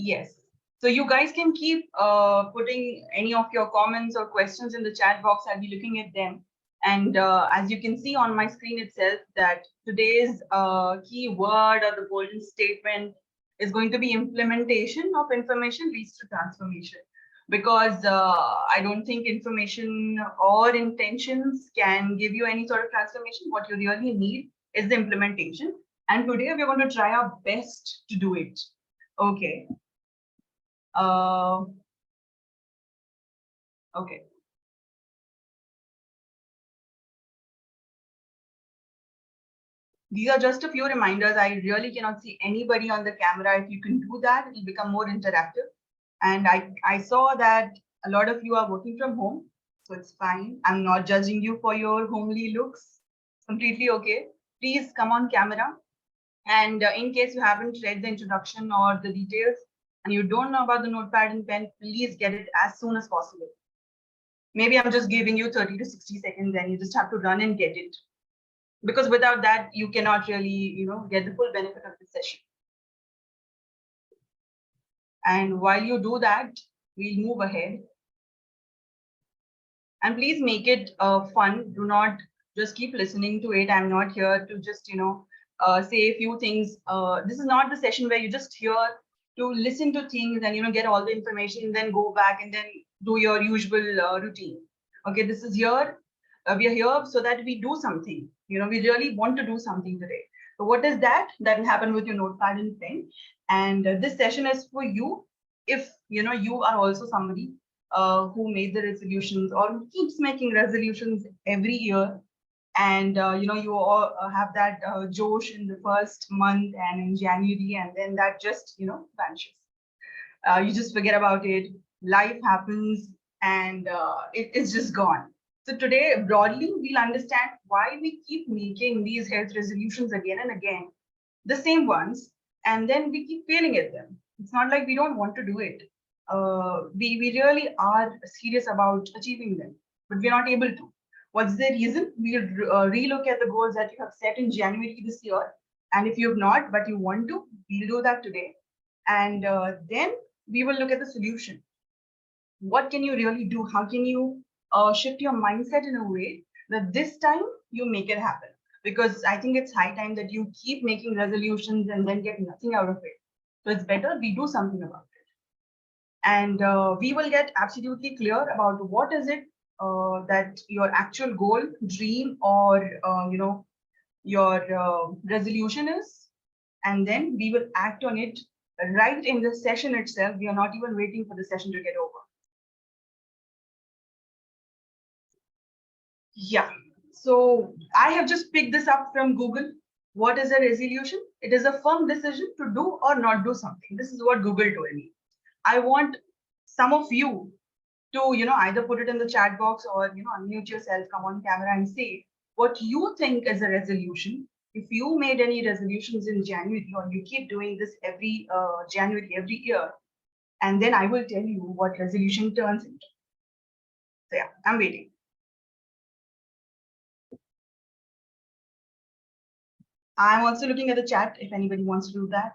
Yes. So you guys can keep putting any of your comments or questions in the chat box. I'll be looking at them. And as you can see on my screen itself, that today's key word or the golden statement is going to be implementation of information leads to transformation. Because I don't think information or intentions can give you any sort of transformation. What you really need is the implementation. And today we're going to try our best to do it. Okay. Okay. These are just a few reminders. I really cannot see anybody on the camera. If you can do that, it will become more interactive. And I saw that a lot of you are working from home, so it's fine. I'm not judging you for your homely looks. Completely okay. Please come on camera. And in case you haven't read the introduction or the details and you don't know about the notepad and pen, please get it as soon as possible. Maybe I'm just giving you 30 to 60 seconds and you just have to run and get it. Because without that, you cannot really, get the full benefit of the session. And while you do that, we'll move ahead. And please make it fun. Do not just keep listening to it. I'm not here to just, say a few things. This is not the session where you just hear to listen to things and, get all the information, then go back and then do your usual routine. Okay, this is here. We are here so that we do something. We really want to do something today. So what is that? That will happen with your notepad and pen. And this session is for you if, you are also somebody who made the resolutions or who keeps making resolutions every year. And, you all have that Josh in the first month and in January, and then that just, vanishes. You just forget about it. Life happens and it is just gone. So today, broadly, we'll understand why we keep making these health resolutions again and again, the same ones, and then we keep failing at them. It's not like we don't want to do it. We really are serious about achieving them, but we're not able to. What's the reason? We'll relook at the goals that you have set in January this year. And if you have not, but you want to, we'll do that today. And then we will look at the solution. What can you really do? How can you shift your mindset in a way that this time you make it happen? Because I think it's high time that you keep making resolutions and then get nothing out of it. So it's better we do something about it. And we will get absolutely clear about what is it that your actual goal, dream, or your resolution is. And then we will act on it right in the session itself. We are not even waiting for the session to get over. Yeah. So I have just picked this up from Google. What is a resolution? It is a firm decision to do or not do something. This is what Google told me. I want some of you to, either put it in the chat box or, unmute yourself, come on camera and say what you think is a resolution. If you made any resolutions in January or you keep doing this every January, every year, and then I will tell you what resolution turns into. So yeah, I'm waiting. I'm also looking at the chat if anybody wants to do that.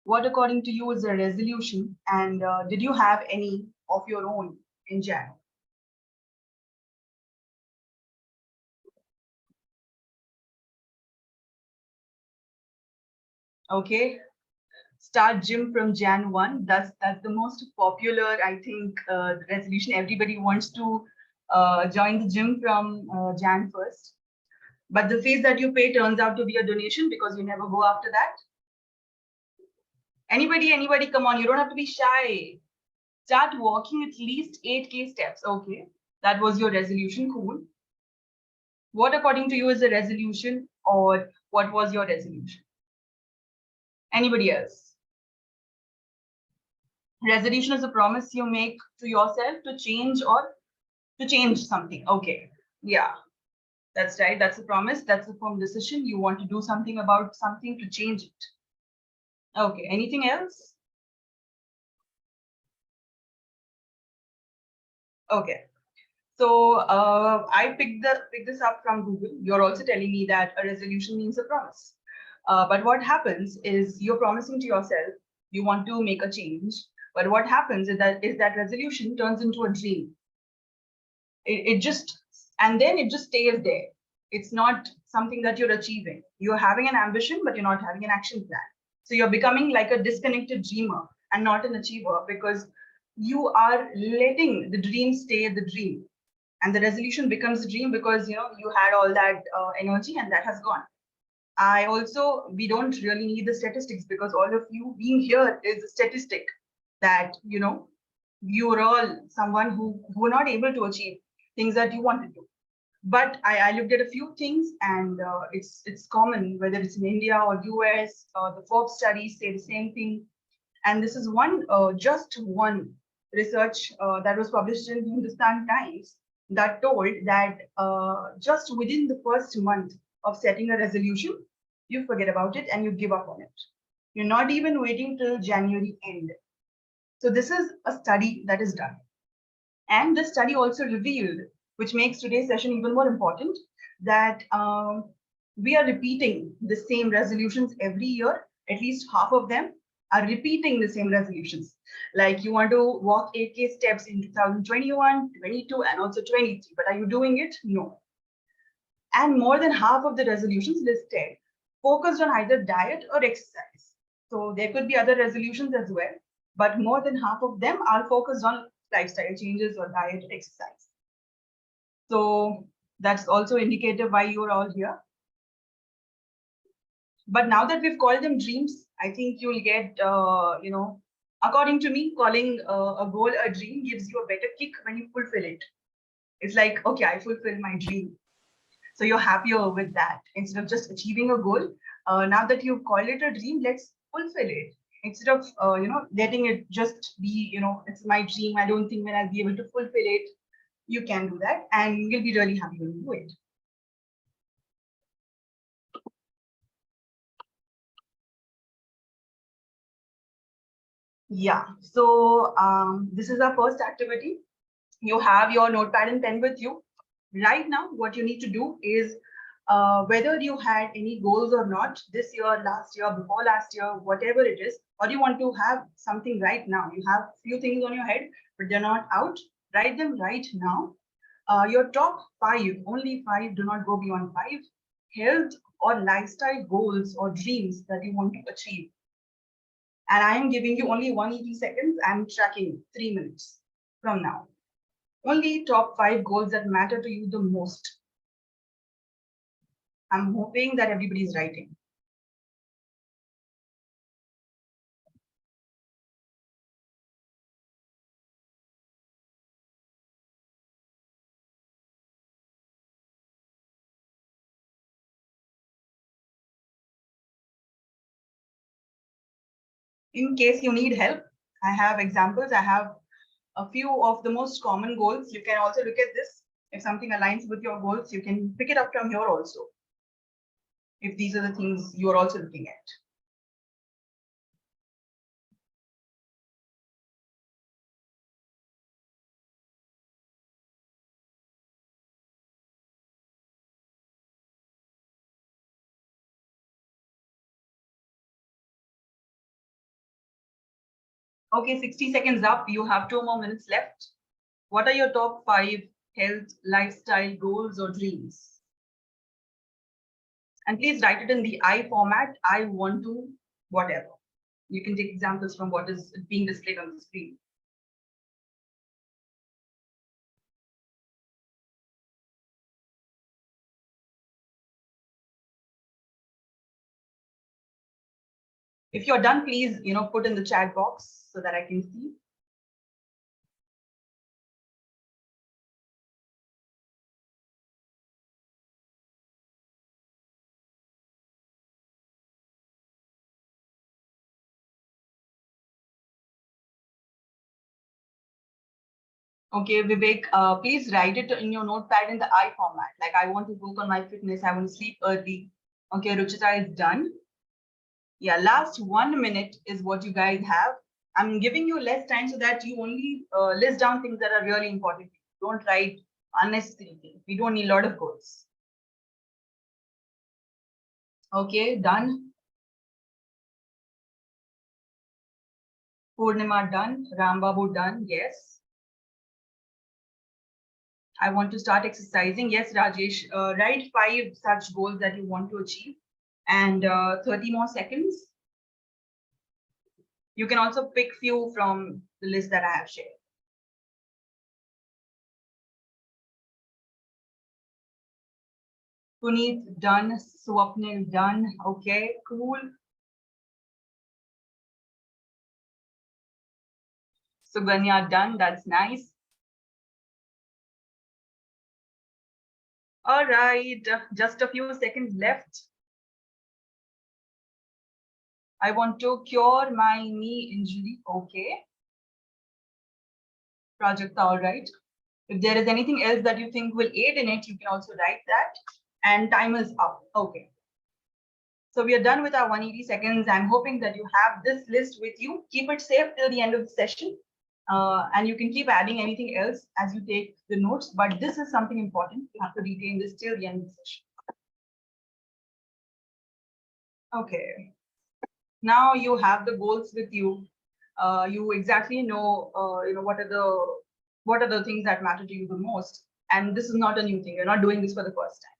What, according to you, is a resolution? And did you have any of your own in Jan? Okay. Start gym from Jan 1. That's the most popular, I think, resolution. Everybody wants to join the gym from Jan 1st. But the fees that you pay turns out to be a donation because you never go after that. Anybody, come on. You don't have to be shy. Start walking at least 8K steps. Okay. That was your resolution. Cool. What, according to you, is a resolution, or what was your resolution? Anybody else? Resolution is a promise you make to yourself to change or to change something. Okay. Yeah, that's right. That's a promise. That's a firm decision. You want to do something about something to change it. Okay. Anything else? Okay. So I picked this up from Google. You're also telling me that a resolution means a promise. But what happens is you're promising to yourself you want to make a change. But what happens is that resolution turns into a dream. It just, and then it just stays there. It's not something that you're achieving. You're having an ambition, but you're not having an action plan. So you're becoming like a disconnected dreamer and not an achiever, because you are letting the dream stay the dream, and the resolution becomes a dream because you had all that energy and that has gone. We don't really need the statistics, because all of you being here is a statistic that you're all someone who were not able to achieve things that you wanted to. But I looked at a few things, and it's common, whether it's in India or US. The Forbes studies say the same thing, and this is just one research that was published in Hindustan Times that told that just within the first month of setting a resolution, you forget about it and you give up on it. You're not even waiting till January end. So this is a study that is done. And this study also revealed, which makes today's session even more important, that we are repeating the same resolutions every year. At least half of them are repeating the same resolutions. Like you want to walk 8K steps in 2021, 22, and also 23. But are you doing it? No. And more than half of the resolutions listed focused on either diet or exercise. So there could be other resolutions as well, but more than half of them are focused on lifestyle changes or diet or exercise. So that's also indicative why you're all here. But now that we've called them dreams, I think you'll get, according to me, calling a goal a dream gives you a better kick when you fulfill it. It's like, okay, I fulfilled my dream. So you're happier with that instead of just achieving a goal. Now that you've called it a dream, let's fulfill it instead of letting it just be, it's my dream. I don't think when I'll be able to fulfill it. You can do that, and you'll be really happy when you do it. Yeah. So this is our first activity. You have your notepad and pen with you. Right now, what you need to do is, whether you had any goals or not this year, last year, before last year, whatever it is, or you want to have something right now. You have few things on your head, but they're not out. Write them right now. Your top 5, only 5, do not go beyond 5, health or lifestyle goals or dreams that you want to achieve. And I am giving you only 180 seconds. I'm tracking 3 minutes from now. Only top 5 goals that matter to you the most. I'm hoping that everybody's writing. In case you need help, I have examples. I have a few of the most common goals. You can also look at this. If something aligns with your goals, you can pick it up from here also, if these are the things you're also looking at. Okay, 60 seconds up. You have 2 more minutes left. What are your top 5 health, lifestyle goals or dreams? And please write it in the I format. I want to, whatever. You can take examples from what is being displayed on the screen. If you're done, please, put in the chat box so that I can see. Okay, Vivek, please write it in your notepad in the I format. Like, I want to work on my fitness. I want to sleep early. Okay, Ruchita is done. Yeah, last 1 minute is what you guys have. I'm giving you less time so that you only list down things that are really important. Don't write unnecessary things. We don't need a lot of goals. Okay, done. Purnima done. Rambabu done. Yes. I want to start exercising. Yes, Rajesh. Write 5 such goals that you want to achieve. And 30 more seconds. You can also pick few from the list that I have shared. Puneet done. Swapnil done. Okay, cool. Suganya done. That's nice. All right, just a few seconds left. I want to cure my knee injury. Okay. Project, all right. If there is anything else that you think will aid in it, you can also write that. And time is up. Okay. So we are done with our 180 seconds. I'm hoping that you have this list with you. Keep it safe till the end of the session. And you can keep adding anything else as you take the notes. But this is something important. You have to retain this till the end of the session. Okay. Now you have the goals with you. You exactly know, what are the things that matter to you the most. And this is not a new thing. You're not doing this for the first time.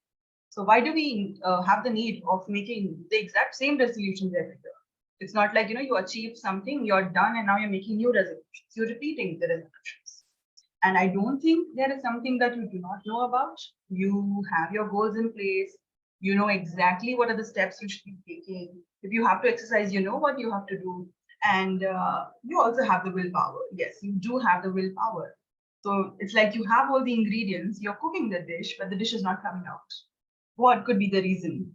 So why do we have the need of making the exact same resolutions every year? It's not like, you achieve something, you're done, and now you're making new resolutions. You're repeating the resolutions. And I don't think there is something that you do not know about. You have your goals in place. You know exactly what are the steps you should be taking. If you have to exercise, you know what you have to do. And you also have the willpower. Yes, you do have the willpower. So it's like you have all the ingredients, you're cooking the dish, but the dish is not coming out. What could be the reason?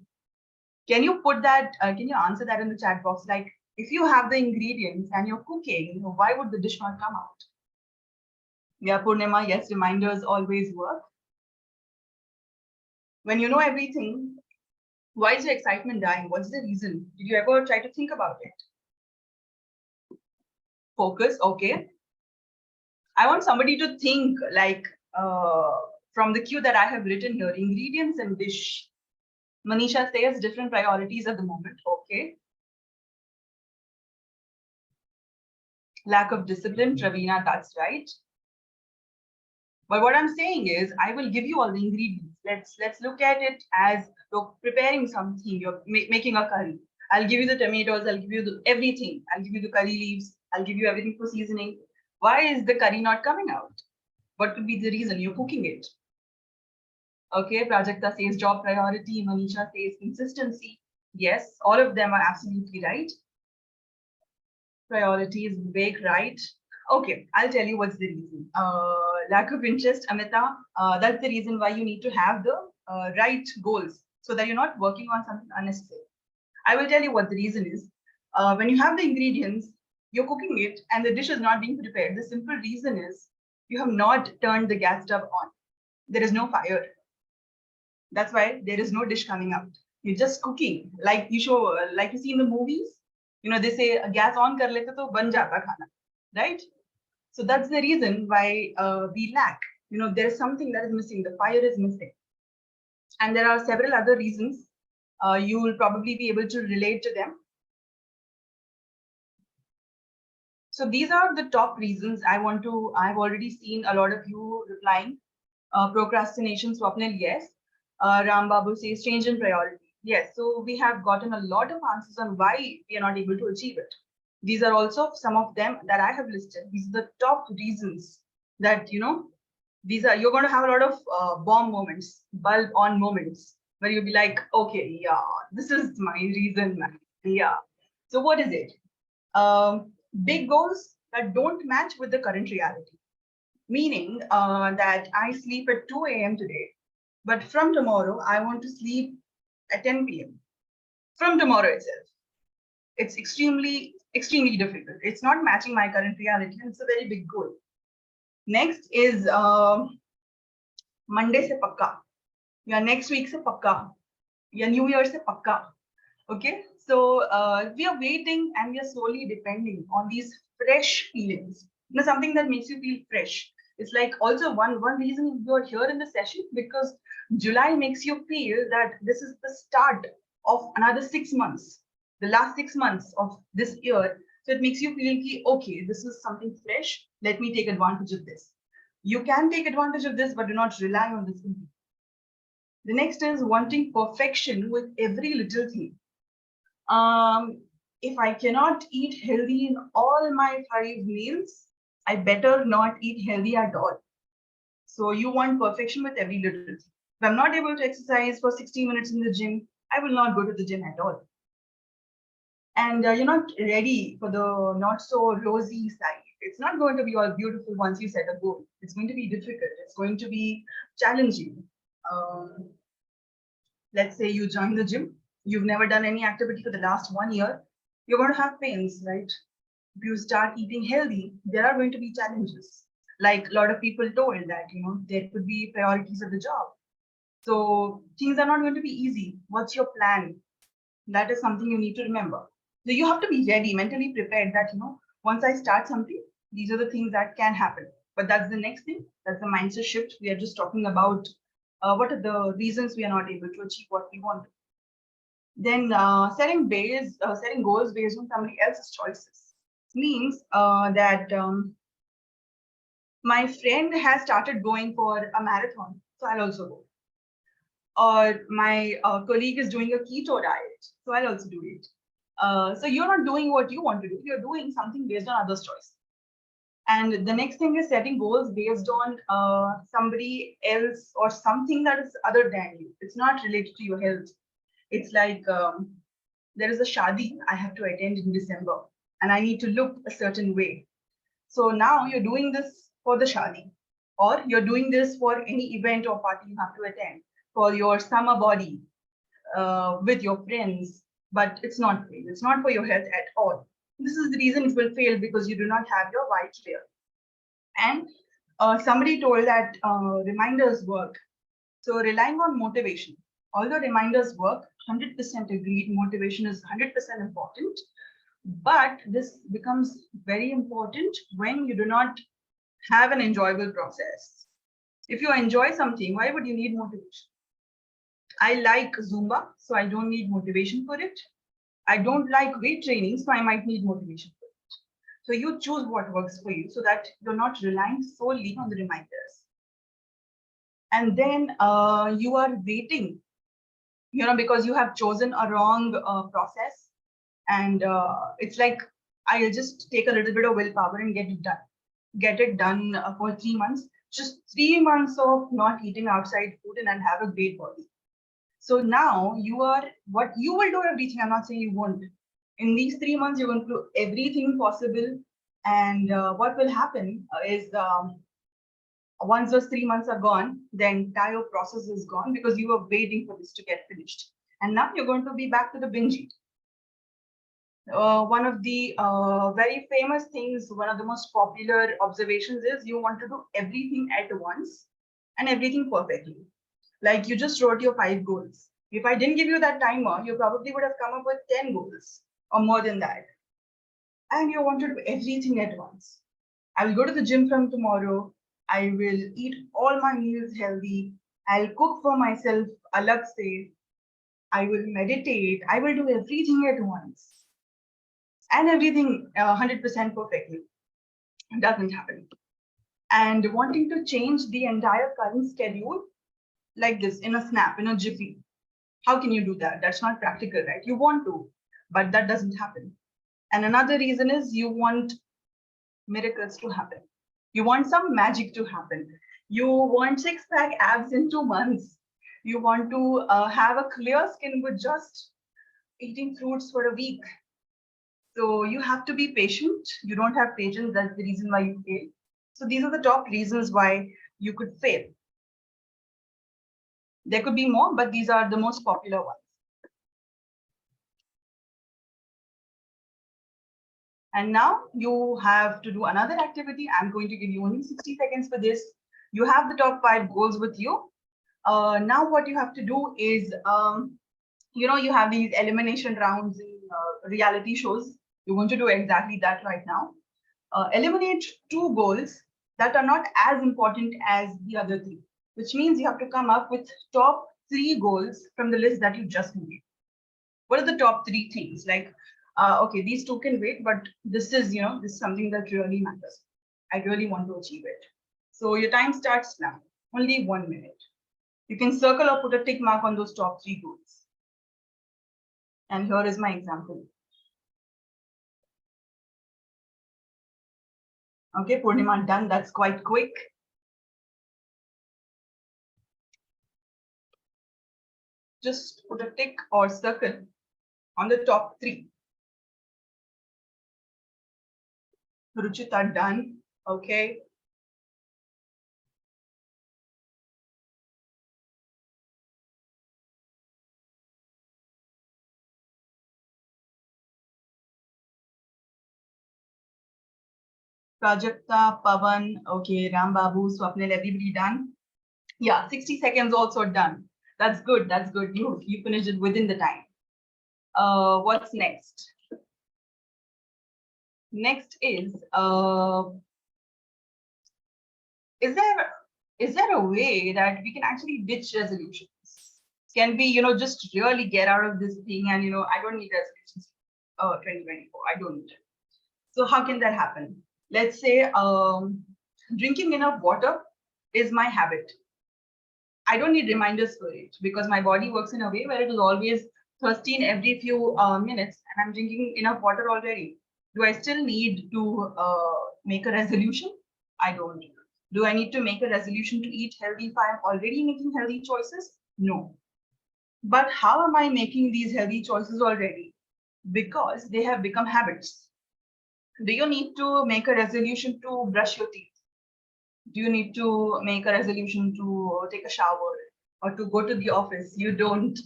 Can you put that, can you answer that in the chat box? Like, if you have the ingredients and you're cooking, why would the dish not come out? Yeah, Purnima, yes, reminders always work. When you know everything, why is your excitement dying? What's the reason? Did you ever try to think about it? Focus, okay. I want somebody to think like from the cue that I have written here, ingredients and dish. Manisha says different priorities at the moment, okay. Lack of discipline, Travina, that's right. But what I'm saying is, I will give you all the ingredients. Let's look at it as you're preparing something. You're making a curry. I'll give you the tomatoes. I'll give you everything. I'll give you the curry leaves. I'll give you everything for seasoning. Why is the curry not coming out? What could be the reason? You're cooking it. Okay, Prajakta says job priority. Manisha says consistency. Yes, all of them are absolutely right. Priorities, Vivek, right? Okay, I'll tell you what's the reason. Lack of interest, Amita. That's the reason why you need to have the right goals so that you're not working on something unnecessary. I will tell you what the reason is. When you have the ingredients, you're cooking it and the dish is not being prepared. The simple reason is you have not turned the gas stove on. There is no fire. That's why there is no dish coming out. You're just cooking like you see in the movies. They say gas on kar lete to ban jata khana, right? So that's the reason why we lack. There's something that is missing. The fire is missing. And there are several other reasons. You will probably be able to relate to them. So these are the top reasons I've already seen a lot of you replying. Procrastination, Swapnil, yes. Ram Babu says change in priority. Yes, so we have gotten a lot of answers on why we are not able to achieve it. These are also some of them that I have listed. These are the top reasons that, you're going to have a lot of bomb moments, bulb on moments, where you'll be like, okay, yeah, this is my reason, man. Yeah. So what is it? Big goals that don't match with the current reality. Meaning that I sleep at 2 a.m. today, but from tomorrow, I want to sleep at 10 p.m. From tomorrow itself. It's extremely, extremely difficult. It's not matching my current reality. And it's a very big goal. Next is Monday se pakka. Yeah, next week se pakka. Yeah, New Year se pakka. Okay, so we are waiting and we are slowly depending on these fresh feelings. Something that makes you feel fresh. It's like also one reason you're here in the session because July makes you feel that this is the start of another 6 months. The last 6 months of this year So it makes you feel ki, okay, this is something fresh. Let me take advantage of this. You can take advantage of this, but do not rely on this. The next is wanting perfection with every little thing. If I cannot eat healthy in all my 5 meals, I better not eat healthy at all. So you want perfection with every little thing. If I'm not able to exercise for 60 minutes in the gym, I will not go to the gym at all. And you're not ready for the not so rosy side. It's not going to be all beautiful once you set a goal. It's going to be difficult. It's going to be challenging. Um, let's say you join the gym, you've never done any activity for the last 1 year, you're going to have pains, right? If you start eating healthy, there are going to be challenges. Like a lot of people told that, there could be priorities of the job. So things are not going to be easy. What's your plan? That is something you need to remember. So you have to be ready, mentally prepared that, once I start something, these are the things that can happen. But that's the next thing. That's the mindset shift. We are just talking about what are the reasons we are not able to achieve what we want. Then setting goals based on somebody else's choices means that my friend has started going for a marathon, so I'll also go. Or my colleague is doing a keto diet, so I'll also do it. So you're not doing what you want to do, you're doing something based on others' choice. And the next thing is setting goals based on somebody else or something that is other than you. It's not related to your health. It's like there is a shadi I have to attend in December and I need to look a certain way. So now you're doing this for the shadi, or you're doing this for any event or party you have to attend, for your summer body with your friends, but it's not for you. It's not for your health at all. This is the reason it will fail, because you do not have your why clear. And somebody told that reminders work. So relying on motivation, although reminders work, 100% agreed, motivation is 100% important. But this becomes very important when you do not have an enjoyable process. If you enjoy something, why would you need motivation? I like Zumba, so I don't need motivation for it. I don't like weight training, so I might need motivation for it. So you choose what works for you so that you're not relying solely on the reminders. And then you are waiting, because you have chosen a wrong process. And it's like, I'll just take a little bit of willpower and get it done. Get it done for 3 months. Just 3 months of not eating outside food and have a great body. So now what you will do everything. I'm not saying you won't. In these 3 months, you're going to do everything possible. And what will happen is once those 3 months are gone, the entire process is gone because you were waiting for this to get finished. And now you're going to be back to the binge eat. One of the very famous things, one of the most popular observations is you want to do everything at once and everything perfectly. Like you just wrote your 5 goals. If I didn't give you that timer, you probably would have come up with 10 goals or more than that. And you want to do everything at once. I will go to the gym from tomorrow. I will eat all my meals healthy. I'll cook for myself, alag se. I will meditate. I will do everything at once. And everything 100% perfectly. It doesn't happen. And wanting to change the entire current schedule like this in a snap, in a jiffy. How can you do that? That's not practical, right? You want to, but that doesn't happen. And another reason is you want miracles to happen. You want some magic to happen. You want 6-pack abs in 2 months. You want to have a clear skin with just eating fruits for a week. So you have to be patient. You don't have patience. That's the reason why you fail. So these are the top reasons why you could fail. There could be more, but these are the most popular ones. And now you have to do another activity. I'm going to give you only 60 seconds for this. You have the top 5 goals with you. Now what you have to do is, you have these elimination rounds in reality shows. You're going to do exactly that right now. Eliminate 2 goals that are not as important as the other 3, which means you have to come up with top 3 goals from the list that you just made. What are the top 3 things? Like, Okay, these two can wait, but this is, this is something that really matters. I really want to achieve it. So your time starts now, only 1 minute. You can circle or put a tick mark on those top 3 goals. And here is my example. Okay, Purnima, done. That's quite quick. Just put a tick or circle on the top 3. Ruchita, done. Okay. Prajakta, Pavan, okay, Rambabu, Swapnil, everybody done? Yeah, 60 seconds also done. That's good. That's good. You finished it within the time. What's next? Next is there a way that we can actually ditch resolutions? Can we, just really get out of this thing and, I don't need resolutions 2024. I don't need it. So how can that happen? Let's say drinking enough water is my habit. I don't need reminders for it because my body works in a way where it is always thirsty in every few minutes and I'm drinking enough water already. Do I still need to make a resolution? I don't. Do I need to make a resolution to eat healthy if I'm already making healthy choices? No. But how am I making these healthy choices already? Because they have become habits. Do you need to make a resolution to brush your teeth? Do you need to make a resolution to take a shower or to go to the office? You don't,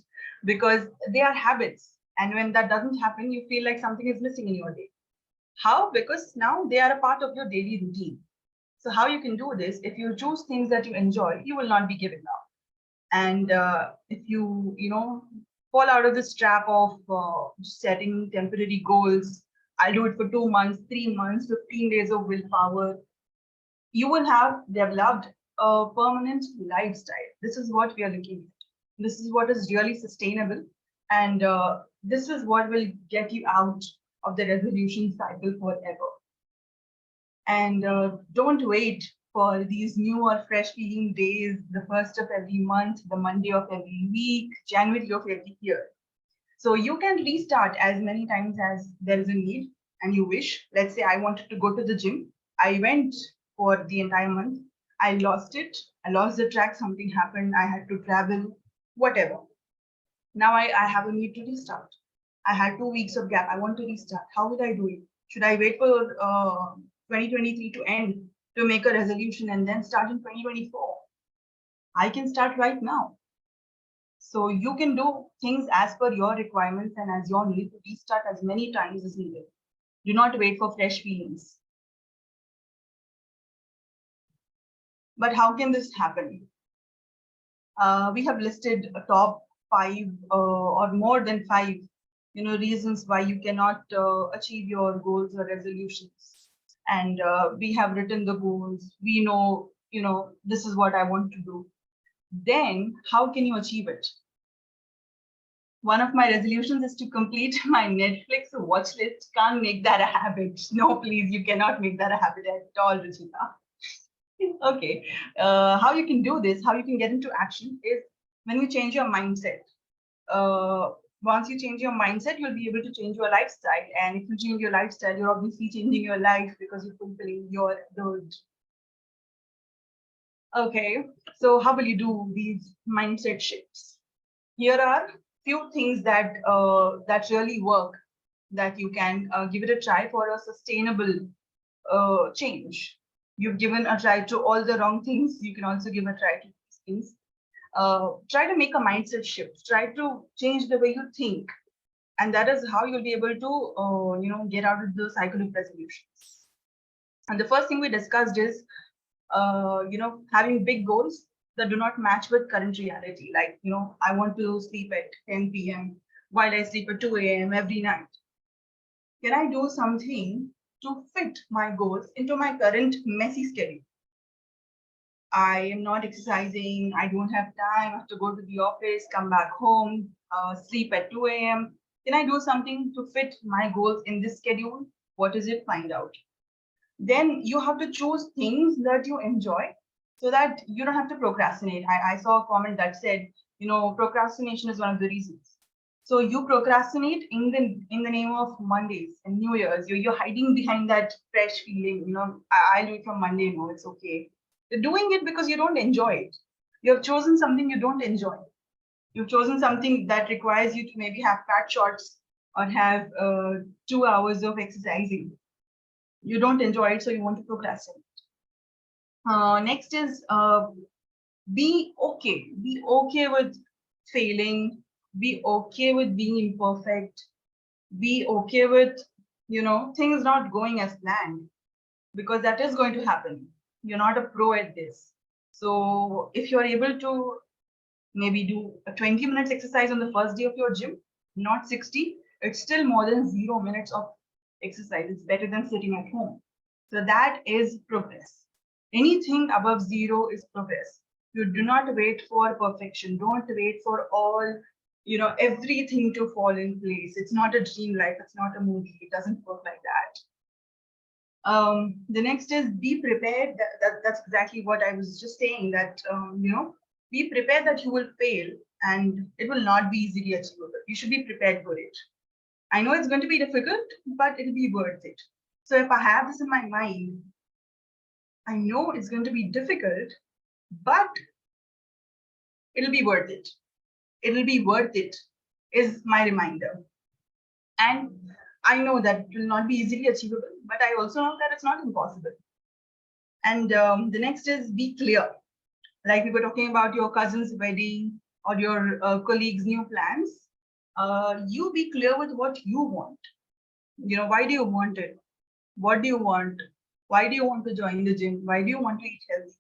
because they are habits. And when that doesn't happen, you feel like something is missing in your day. How? Because now they are a part of your daily routine. So how you can do this, if you choose things that you enjoy, you will not be giving up. And if you, fall out of this trap of setting temporary goals, I'll do it for 2 months, 3 months, 15 days of willpower, you will have developed a permanent lifestyle. This is what we are looking at. This is what is really sustainable. And this is what will get you out of the resolution cycle forever. And don't wait for these new or fresh feeling days, the first of every month, the Monday of every week, January of every year. So you can restart as many times as there is a need and you wish. Let's say I wanted to go to the gym. I went for the entire month. I lost it. I lost the track. Something happened. I had to travel, whatever. Now I have a need to restart. I had 2 weeks of gap. I want to restart. How would I do it? Should I wait for 2023 to end to make a resolution and then start in 2024? I can start right now. So you can do things as per your requirements and as your need to restart as many times as needed. Do not wait for fresh feelings. But how can this happen? We have listed a top 5 or more than 5, reasons why you cannot achieve your goals or resolutions. And we have written the goals. We know, this is what I want to do. Then how can you achieve it? One of my resolutions is to complete my Netflix watch list. Can't make that a habit. No, please, you cannot make that a habit at all, Ruchita. Okay, how you can do this, how you can get into action is when you change your mindset. Once you change your mindset, you'll be able to change your lifestyle. And if you change your lifestyle, you're obviously changing your life because you're fulfilling your road. Okay, so how will you do these mindset shifts? Here are few things that that really work, that you can give it a try for a sustainable change. You've given a try to all the wrong things. You can also give a try to these things. Try to make a mindset shift. Try to change the way you think, and that is how you'll be able to get out of the cycle of resolutions. And the first thing we discussed is having big goals that do not match with current reality. Like, I want to sleep at 10 p.m. while I sleep at 2 a.m. every night. Can I do something to fit my goals into my current messy schedule? I am not exercising. I don't have time. I have to go to the office, come back home, sleep at 2 a.m. Can I do something to fit my goals in this schedule? What is it? Find out. Then you have to choose things that you enjoy so that you don't have to procrastinate. I saw a comment that said, procrastination is one of the reasons. So you procrastinate in the name of Mondays and New Year's. You're hiding behind that fresh feeling. I'll do it from Monday. No, it's okay. You're doing it because you don't enjoy it. You have chosen something you don't enjoy. You've chosen something that requires you to maybe have fat shots or have 2 hours of exercising. You don't enjoy it, so you want to procrastinate. Next is be okay. Be okay with failing. Be okay with being imperfect. Be okay with, things not going as planned, because that is going to happen. You're not a pro at this. So if you're able to maybe do a 20 minutes exercise on the first day of your gym, not 60, it's still more than 0 minutes of exercise. It's better than sitting at home. So that is progress. Anything above 0 is progress. You do not wait for perfection. Don't wait for all, everything to fall in place. It's not a dream life. It's not a movie. It doesn't work like that. The next is be prepared. That's exactly what I was just saying, that, be prepared that you will fail and it will not be easily achievable. You should be prepared for it. I know it's going to be difficult, but it'll be worth it. So if I have this in my mind, I know it's going to be difficult, but it'll be worth it. It'll be worth it is my reminder. And I know that it will not be easily achievable, but I also know that it's not impossible. And the next is be clear. Like we were talking about your cousin's wedding or your colleague's new plans. You be clear with what you want. Why do you want it? What do you want? Why do you want to join the gym? Why do you want to eat healthy?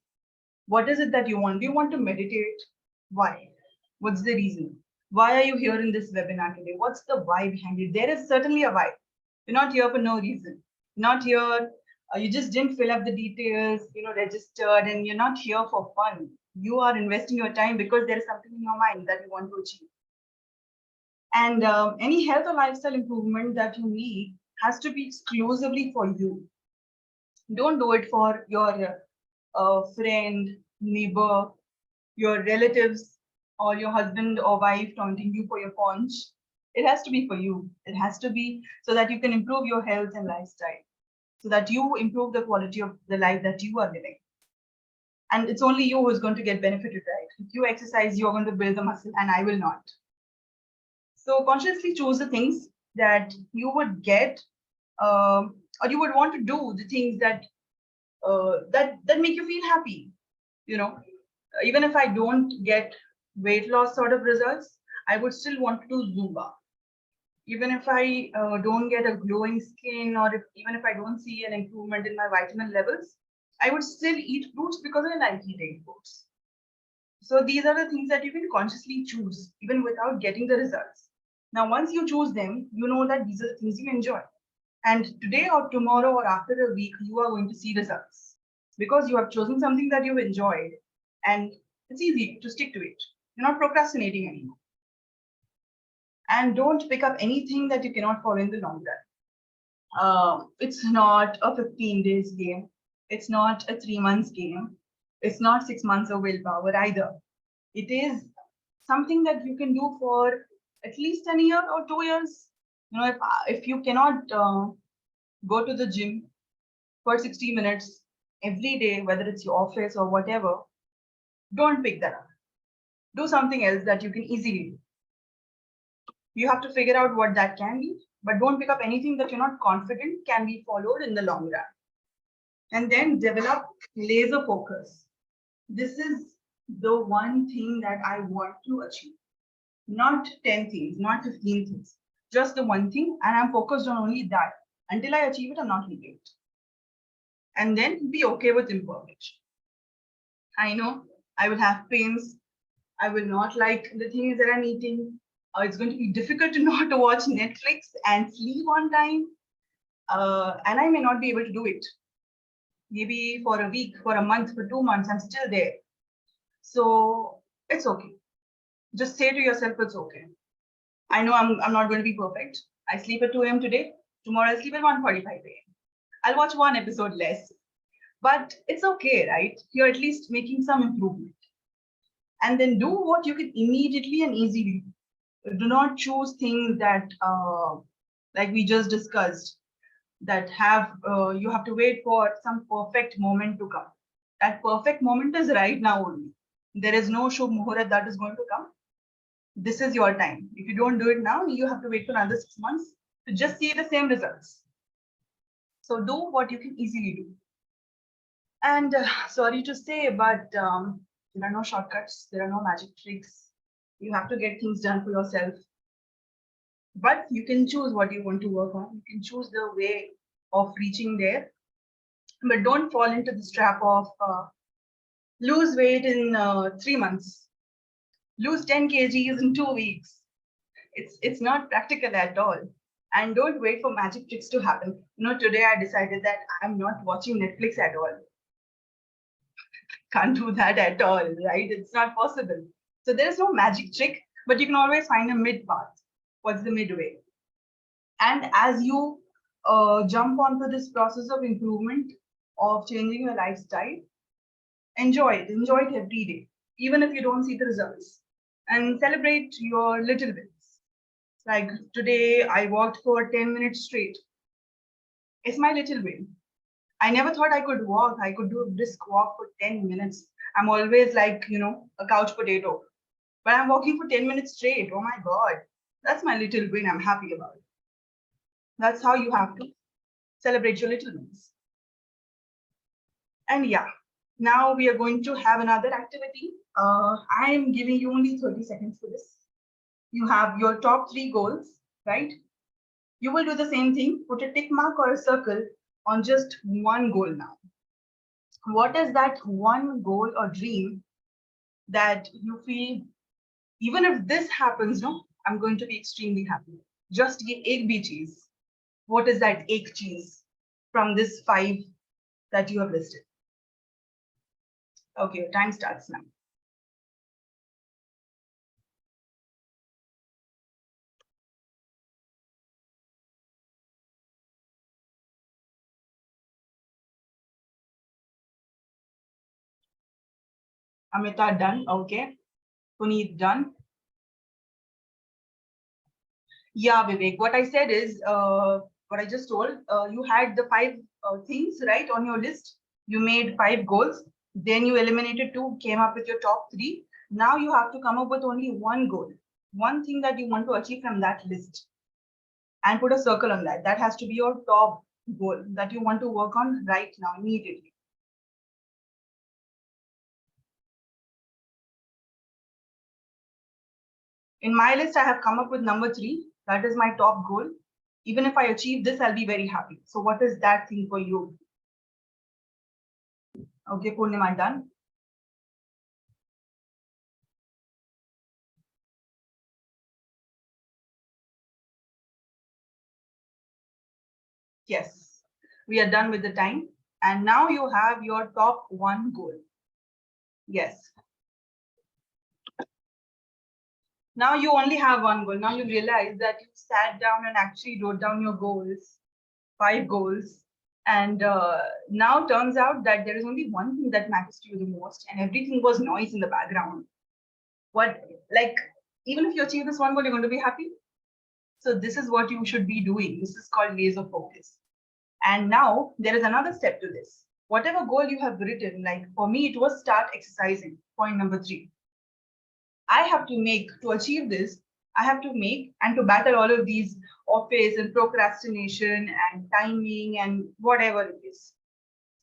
What is it that you want? Do you want to meditate? Why? What's the reason? Why are you here in this webinar today? What's the why behind it? There is certainly a why. You're not here for no reason. You're not here, you just didn't fill up the details, registered, and you're not here for fun. You are investing your time because there is something in your mind that you want to achieve. And any health or lifestyle improvement that you need has to be exclusively for you. Don't do it for your friend, neighbor, your relatives, or your husband or wife taunting you for your paunch. It has to be for you. It has to be so that you can improve your health and lifestyle, so that you improve the quality of the life that you are living. And it's only you who's going to get benefited, right? If you exercise, you're going to build the muscle, and I will not. So consciously choose the things that you would get, or you would want to do, the things that that make you feel happy. Even if I don't get weight loss sort of results, I would still want to do Zumba. Even if I don't get a glowing skin, or even if I don't see an improvement in my vitamin levels, I would still eat fruits because I like eating fruits. So these are the things that you can consciously choose, even without getting the results. Now, once you choose them, you know that these are the things you enjoy. And today or tomorrow or after a week, you are going to see results because you have chosen something that you've enjoyed, and it's easy to stick to it. You're not procrastinating anymore. And don't pick up anything that you cannot follow in the long run. It's not a 15 days game. It's not a 3 months game. It's not 6 months of willpower either. It is something that you can do for at least a year or 2 years. If you cannot go to the gym for 60 minutes every day, whether it's your office or whatever, don't pick that up. Do something else that you can easily do. You have to figure out what that can be, but don't pick up anything that you're not confident can be followed in the long run. And then develop laser focus. This is the one thing that I want to achieve. Not 10 things, not 15 things, just the one thing, and I'm focused on only that. Until I achieve it, I'm not leaving it. And then be okay with imperfection. I know I will have pains. I will not like the things that I'm eating. It's going to be difficult to not watch Netflix and sleep on time. And I may not be able to do it. Maybe for a week, for a month, for 2 months, I'm still there. So it's okay. Just say to yourself, it's okay. I know I'm not going to be perfect. I sleep at 2 a.m. today. Tomorrow I'll sleep at 1:45 a.m. I'll watch one episode less. But it's okay, right? You're at least making some improvement. And then do what you can immediately and easily do. Do not choose things that, like we just discussed, that have you have to wait for some perfect moment to come. That perfect moment is right now only. There is no Shubh Muhurat that is going to come. This is your time. If you don't do it now, you have to wait for another 6 months to just see the same results. So do what you can easily do. And sorry to say, but there are no shortcuts. There are no magic tricks. You have to get things done for yourself. But you can choose what you want to work on. You can choose the way of reaching there. But don't fall into this trap of lose weight in 3 months, lose 10 kgs in 2 weeks. It's not practical at all. And don't wait for magic tricks to happen. Today I decided that I'm not watching Netflix at all. Can't do that at all, right? It's not possible. So there's no magic trick, but you can always find a mid path. What's the midway? And as you jump onto this process of improvement, of changing your lifestyle, enjoy it every day, even if you don't see the results, and celebrate your little wins. Like today, I walked for 10 minutes straight. It's my little win. I never thought I could walk. I could do a brisk walk for 10 minutes. I'm always like, a couch potato. But I'm walking for 10 minutes straight. Oh my God. That's my little win. I'm happy about it. That's how you have to celebrate your little wins. And yeah, now we are going to have another activity. I am giving you only 30 seconds for this. You have your top 3 goals, right? You will do the same thing. Put a tick mark or a circle on just one goal now. What is that one goal or dream that you feel, even if this happens, no, I'm going to be extremely happy. Just give egg bee cheese. What is that egg cheese from this 5 that you have listed? Okay, your time starts now. Amita done. Okay. Puneet done. Yeah, Vivek. What I said is, what I just told, you had the 5 things, right, on your list. You made 5 goals. Then you eliminated 2, came up with your top 3. Now you have to come up with only one goal, one thing that you want to achieve from that list, and put a circle on that. That has to be your top goal that you want to work on right now, immediately. In my list, I have come up with number 3. That is my top goal. Even if I achieve this, I'll be very happy. So what is that thing for you? Okay, Purnima, done. Yes, we are done with the time. And now you have your top 1 goal. Yes. Now you only have 1 goal. Now you realize that you sat down and actually wrote down your goals, 5 goals. And now turns out that there is only one thing that matters to you the most, and everything was noise in the background. What, like, even if you achieve this one goal, you're going to be happy. So this is what you should be doing. This is called laser focus. And now there is another step to this. Whatever goal you have written, like for me, it was start exercising. Point number 3. I have to make, to achieve this, I have to make and to battle all of these office and procrastination and timing and whatever it is.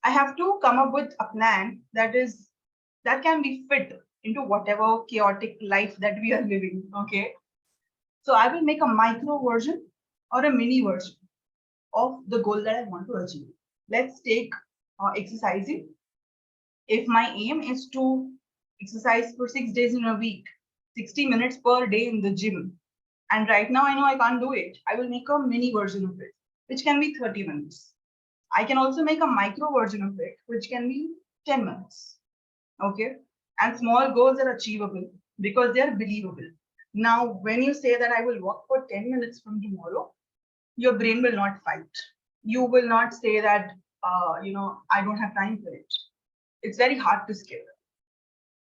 I have to come up with a plan that can be fit into whatever chaotic life that we are living. Okay. So I will make a micro version or a mini version of the goal that I want to achieve. Let's take exercising. If my aim is to exercise for 6 days in a week, 60 minutes per day in the gym, and right now I know I can't do it, I will make a mini version of it, which can be 30 minutes. I can also make a micro version of it, which can be 10 minutes. Okay. And small goals are achievable because they are believable. Now, when you say that I will walk for 10 minutes from tomorrow, your brain will not fight. You will not say that, I don't have time for it. It's very hard to skip.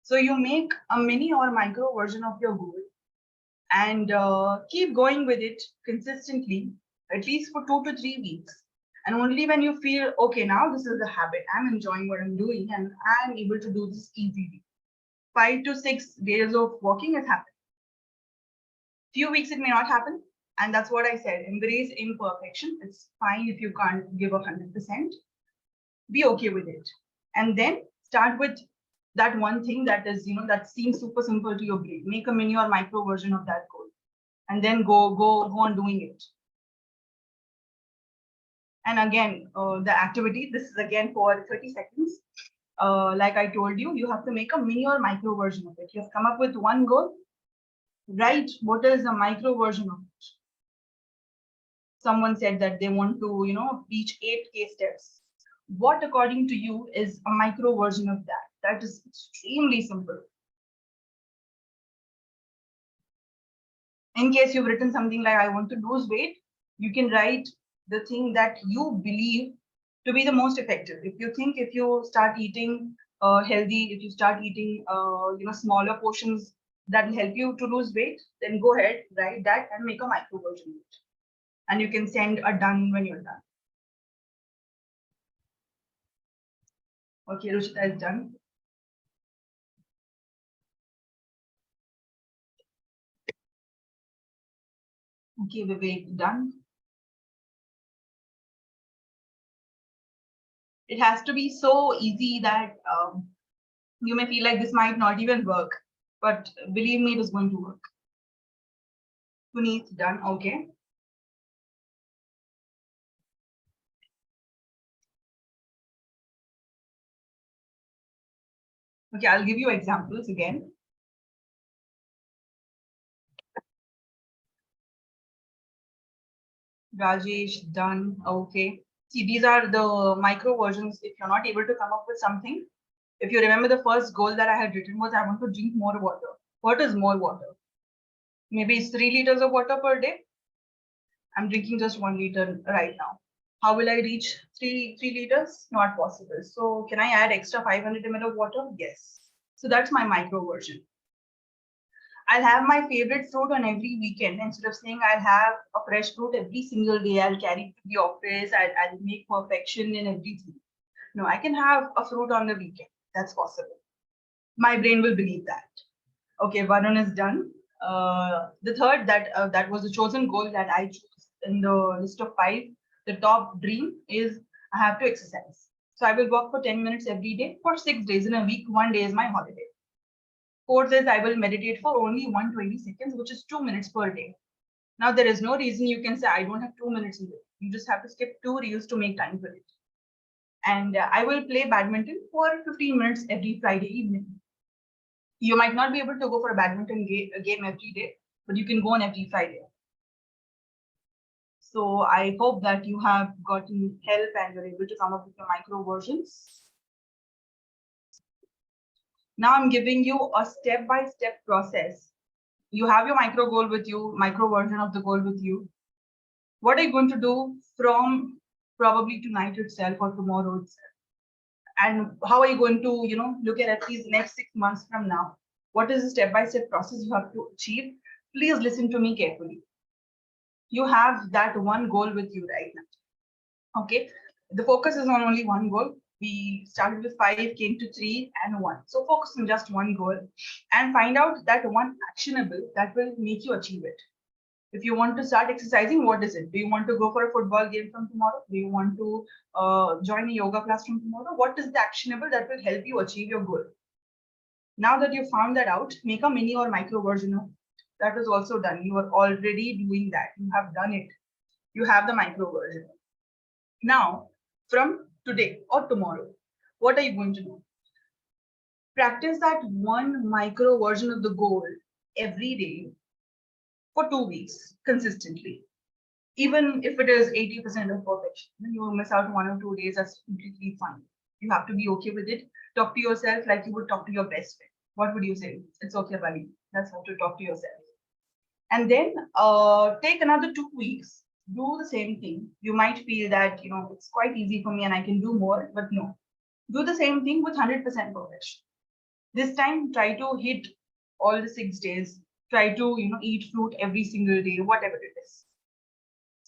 So you make a mini or micro version of your goal and keep going with it consistently, at least for 2 to 3 weeks. And only when you feel, okay, now this is a habit, I'm enjoying what I'm doing and I'm able to do this easily. 5 to 6 days of walking is happening. Few weeks it may not happen. And that's what I said. Embrace imperfection. It's fine if you can't give 100%. Be okay with it. And then start with that one thing that is, that seems super simple to your brain. Make a mini or micro version of that goal. And then go on doing it. And again, the activity, this is again for 30 seconds. Like I told you, you have to make a mini or micro version of it. You have come up with one goal. Write what is a micro version of it. Someone said that they want to, reach 8K steps. What, according to you, is a micro version of that? That is extremely simple. In case you've written something like, I want to lose weight, you can write the thing that you believe to be the most effective. If you think if you start eating healthy, if you start eating, smaller portions that will help you to lose weight, then go ahead, write that and make a micro version of it. And you can send a done when you're done. Okay, Ruchita is done. Okay, Vivek, done. It has to be so easy that you may feel like this might not even work, but believe me, it is going to work. Puneet, done. Okay. Okay, I'll give you examples again. Rajesh, done. Okay. See, these are the micro versions. If you're not able to come up with something, if you remember the first goal that I had written was I want to drink more water. What is more water? Maybe it's 3 liters of water per day. I'm drinking just 1 liter right now. How will I reach 3 liters? Not possible. So can I add extra 500 ml of water? Yes. So that's my micro version. I'll have my favorite fruit on every weekend. Instead of saying I'll have a fresh fruit every single day, I'll carry it to the office, I'll make perfection in everything. No, I can have a fruit on the weekend. That's possible. My brain will believe that. Okay, Varun is done. The third that was the chosen goal that I chose in the list of 5. The top dream is I have to exercise. So I will walk for 10 minutes every day for 6 days in a week. 1 day is my holiday. 4th is I will meditate for only 120 seconds, which is 2 minutes per day. Now, there is no reason you can say, I don't have 2 minutes in it. You just have to skip 2 reels to make time for it. And I will play badminton for 15 minutes every Friday evening. You might not be able to go for a badminton game every day, but you can go on every Friday. So I hope that you have gotten help and you're able to come up with your micro versions. Now I'm giving you a step-by-step process. You have your micro goal with you, micro version of the goal with you. What are you going to do from probably tonight itself or tomorrow itself? And how are you going to, look at least the next 6 months from now? What is the step-by-step process you have to achieve? Please listen to me carefully. You have that one goal with you right now. Okay. The focus is on only one goal. We started with 5, came to 3 and 1. So focus on just one goal and find out that one actionable that will make you achieve it. If you want to start exercising, what is it? Do you want to go for a football game from tomorrow? Do you want to join a yoga class from tomorrow? What is the actionable that will help you achieve your goal? Now that you've found that out, make a mini or micro version of it. That is also done. You are already doing that. You have done it. You have the micro version. Now, from today or tomorrow, what are you going to do? Practice that one micro version of the goal every day for 2 weeks consistently. Even if it is 80% of perfection, you will miss out 1 or 2 days, that's completely fine. You have to be okay with it. Talk to yourself like you would talk to your best friend. What would you say? It's okay, buddy. That's how to talk to yourself. And then take another 2 weeks. Do the same thing. You might feel that it's quite easy for me and I can do more, but no. Do the same thing with 100% perfection. This time, try to hit all the 6 days. Try to eat fruit every single day, whatever it is,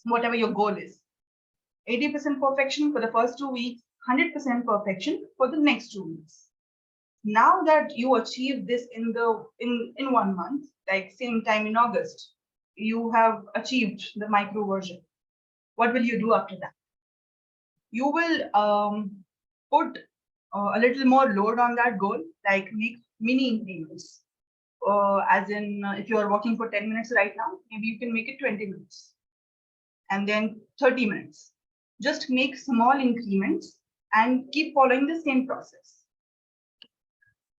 whatever your goal is. 80% perfection for the first 2 weeks, 100% perfection for the next 2 weeks. Now that you achieve this in 1 month, like same time in August, you have achieved the micro version. What will you do after that? You will put a little more load on that goal, like make mini increments. As in, if you are working for 10 minutes right now, maybe you can make it 20 minutes and then 30 minutes. Just make small increments and keep following the same process.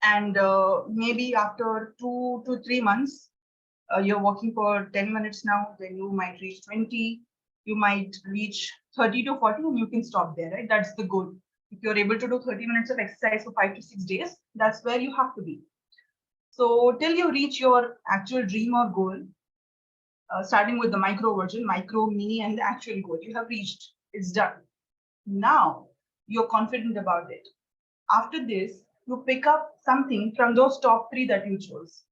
And maybe after 2 to 3 months, you're working for 10 minutes now, then you might reach 20, you might reach 30 to 40, and you can stop there, right? That's the goal. If you're able to do 30 minutes of exercise for 5 to 6 days, that's where you have to be. So till you reach your actual dream or goal, starting with the micro version, micro, mini, and the actual goal, you have reached, it's done. Now you're confident about it. After this, you pick up something from those top 3 that you chose.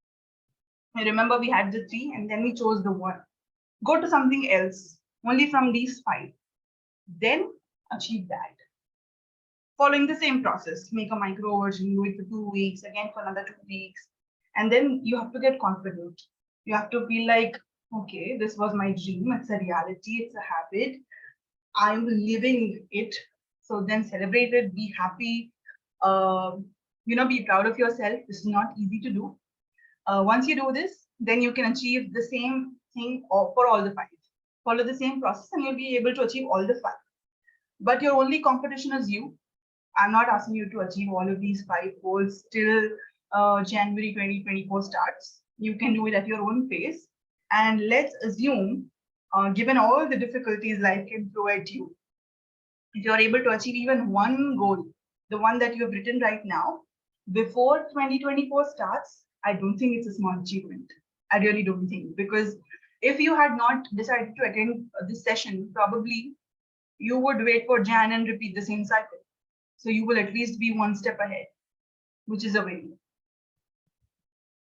I remember we had the 3 and then we chose the 1. Go to something else, only from these 5. Then achieve that. Following the same process, make a micro version, do it for 2 weeks, again for another 2 weeks. And then you have to get confident. You have to feel like, okay, this was my dream. It's a reality. It's a habit. I'm living it. So then celebrate it, be happy, be proud of yourself. This is not easy to do. Once you do this, then you can achieve the same thing for all the 5. Follow the same process and you'll be able to achieve all the 5. But your only competition is you. I'm not asking you to achieve all of these 5 goals till January 2024 starts. You can do it at your own pace. And let's assume, given all the difficulties life can throw at you, if you're able to achieve even one goal, the one that you have written right now, before 2024 starts, I don't think it's a small achievement. I really don't think, because if you had not decided to attend this session, probably you would wait for Jan and repeat the same cycle. So you will at least be one step ahead, which is a win.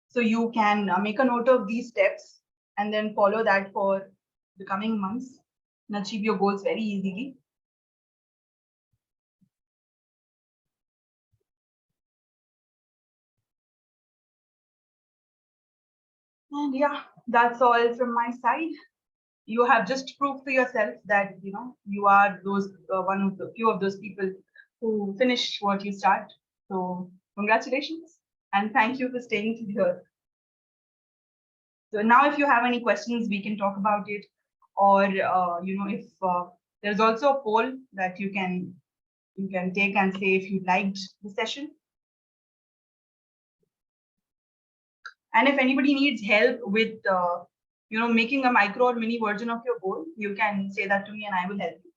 So you can make a note of these steps and then follow that for the coming months and achieve your goals very easily. And yeah, that's all from my side. You have just proved to yourself that you are those one of the few of those people who finish what you start. So congratulations and thank you for staying here. So now, if you have any questions, we can talk about it, or if there's also a poll that you can take and say if you liked the session. And if anybody needs help with making a micro or mini version of your goal, you can say that to me and I will help you.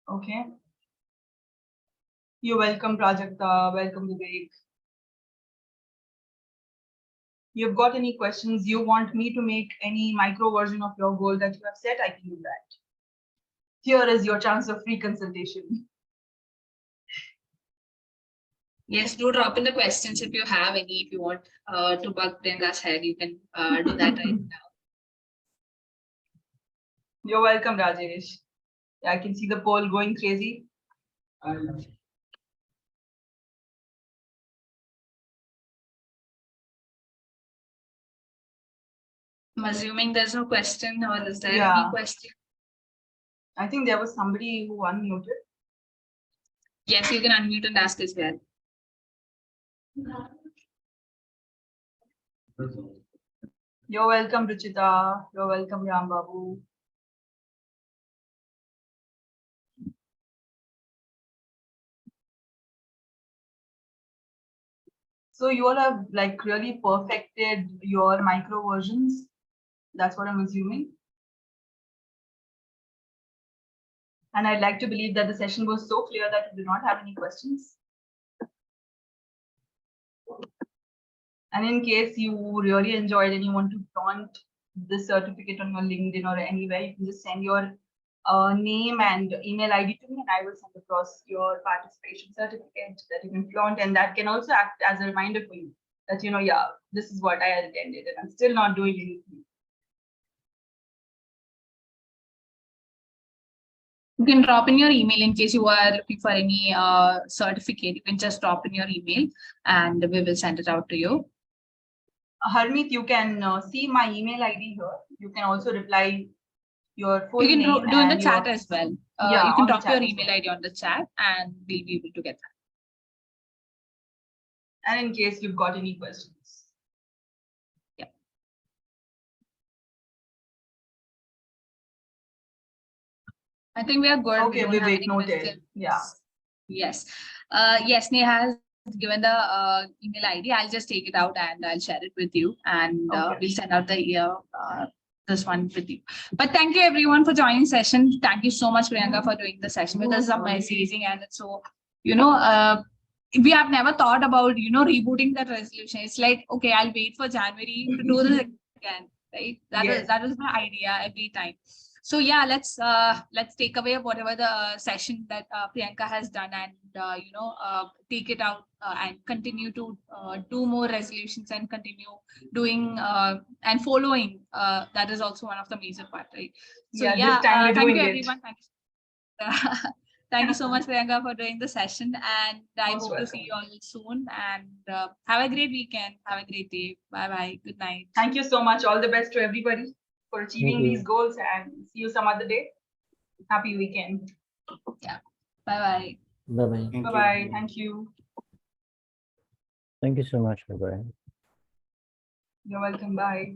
Okay. You're welcome, Prajakta. Welcome, Vivek. You've got any questions? You want me to make any micro version of your goal that you have set? I can do that. Here is your chance of free consultation. Yes, do drop in the questions if you have any. If you want to bug Priyanka's head, you can do that right now. You're welcome, Rajesh. I can see the poll going crazy. I'm assuming there's no question, or is there any question? I think there was somebody who unmuted. Yes, you can unmute and ask as well. You're welcome, Ruchita. You're welcome, Ram Babu. So you all have like really perfected your micro versions. That's what I'm assuming. And I'd like to believe that the session was so clear that you do not have any questions. And in case you really enjoyed and you want to flaunt this certificate on your LinkedIn or anywhere, you can just send your name and email ID to me, and I will send across your participation certificate that you can flaunt, and that can also act as a reminder for you that, you know, yeah, this is what I attended and I'm still not doing anything. You can drop in your email in case you are looking for any certificate. You can just drop in your email and we will send it out to you. Harmeet, you can see my email ID here. You can also reply your full You can name do in the and chat your, as well. yeah, You can on the drop chat your as email well. ID on the chat and we'll be able to get that. And in case you've got any questions. Yeah. I think we are good. Okay, We don't have Vivek, any noted. questions. Yeah. Yes. Yes, Neha has given the email ID. I'll just take it out and I'll share it with you, and Okay. we'll send out the this one with you. But thank you everyone for joining session. Thank you so much, Priyanka, for doing the session with us. It's amazing, and it's so, you know, we have never thought about, you know, rebooting that resolution. It's like, okay, I'll wait for January to do this again, right? That was my idea every time. So yeah, let's take away whatever the session that Priyanka has done, and you know, take it out and continue to do more resolutions and continue doing and following. That is also one of the major part, right? So Yeah, yeah, this time we're thank doing you it. everyone. Thank you so much, Priyanka, for doing the session, and I Most hope to see you all soon. And have a great weekend. Have a great day. Bye bye. Good night. Thank you so much. All the best to everybody for achieving these goals, and see you some other day. Happy weekend. Yeah. Bye bye. Bye bye. Bye bye. Thank you. Thank you so much. Bye bye. You're welcome. Bye.